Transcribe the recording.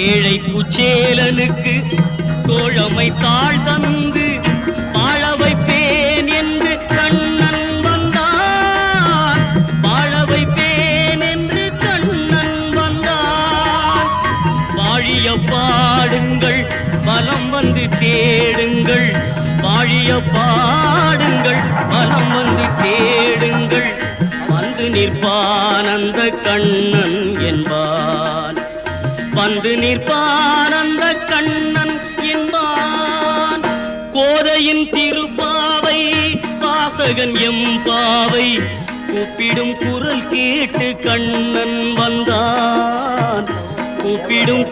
ஏழை குச்சேலனுக்கு தோழமை தாழ் தந்து வாழ வைப்பேன் என்று கண்ணன் வந்தான். வாழ வைப்பேன் என்று கண்ணன் வந்தான். வாழிய பாடுங்கள் வலம் வந்து தேடுங்கள். வாழிய பாடுங்கள் வலம் வந்து தேடுங்கள். வந்து நிற்பான் அந்த கண்ணன் என்பான். வந்து நிற்பான் அந்த கண்ணன் என்பான். கோதையின் திருப்பாவை வாசகன் எம்பாவை கூப்பிடும் குரல் கேட்டு கண்ணன் வந்தான். கூப்பிடும்